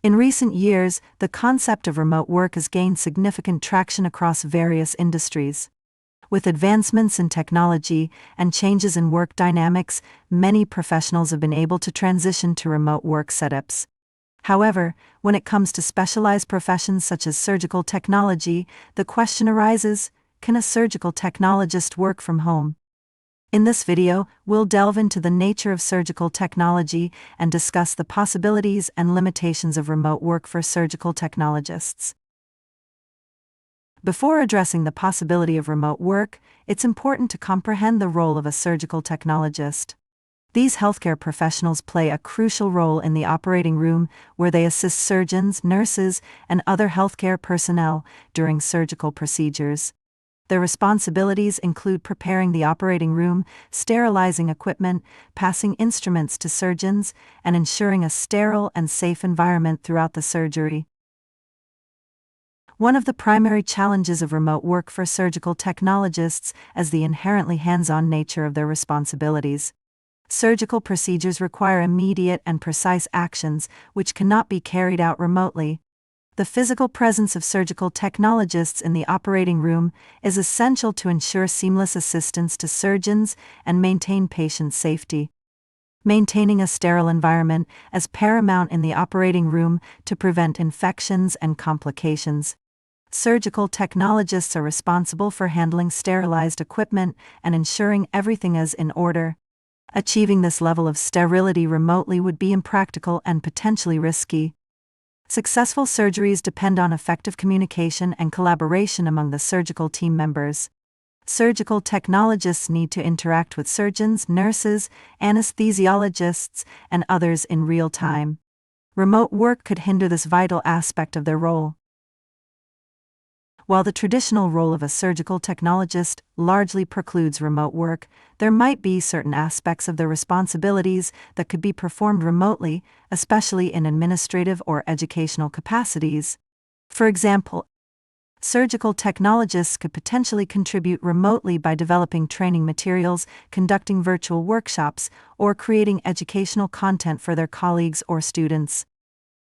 In recent years, the concept of remote work has gained significant traction across various industries. With advancements in technology and changes in work dynamics, many professionals have been able to transition to remote work setups. However, when it comes to specialized professions such as surgical technology, the question arises, can a surgical technologist work from home? In this video, we'll delve into the nature of surgical technology and discuss the possibilities and limitations of remote work for surgical technologists. Before addressing the possibility of remote work, it's important to comprehend the role of a surgical technologist. These healthcare professionals play a crucial role in the operating room where they assist surgeons, nurses, and other healthcare personnel during surgical procedures. Their responsibilities include preparing the operating room, sterilizing equipment, passing instruments to surgeons, and ensuring a sterile and safe environment throughout the surgery. One of the primary challenges of remote work for surgical technologists is the inherently hands-on nature of their responsibilities. Surgical procedures require immediate and precise actions, which cannot be carried out remotely. The physical presence of surgical technologists in the operating room is essential to ensure seamless assistance to surgeons and maintain patient safety. Maintaining a sterile environment is paramount in the operating room to prevent infections and complications. Surgical technologists are responsible for handling sterilized equipment and ensuring everything is in order. Achieving this level of sterility remotely would be impractical and potentially risky. Successful surgeries depend on effective communication and collaboration among the surgical team members. Surgical technologists need to interact with surgeons, nurses, anesthesiologists, and others in real time. Remote work could hinder this vital aspect of their role. While the traditional role of a surgical technologist largely precludes remote work, there might be certain aspects of their responsibilities that could be performed remotely, especially in administrative or educational capacities. For example, surgical technologists could potentially contribute remotely by developing training materials, conducting virtual workshops, or creating educational content for their colleagues or students.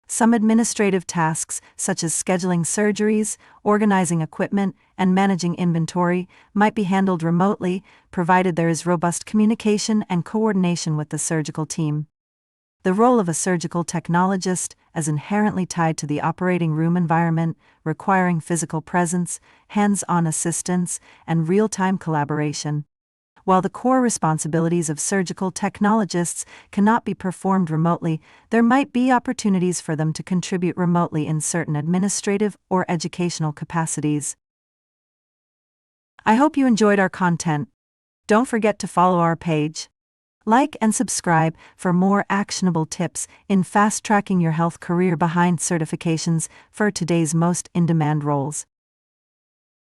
Some administrative tasks, such as scheduling surgeries, organizing equipment, and managing inventory, might be handled remotely, provided there is robust communication and coordination with the surgical team. The role of a surgical technologist is inherently tied to the operating room environment, requiring physical presence, hands-on assistance, and real-time collaboration. While the core responsibilities of surgical technologists cannot be performed remotely, there might be opportunities for them to contribute remotely in certain administrative or educational capacities. I hope you enjoyed our content. Don't forget to follow our page. Like and subscribe for more actionable tips in fast-tracking your health career behind certifications for today's most in-demand roles.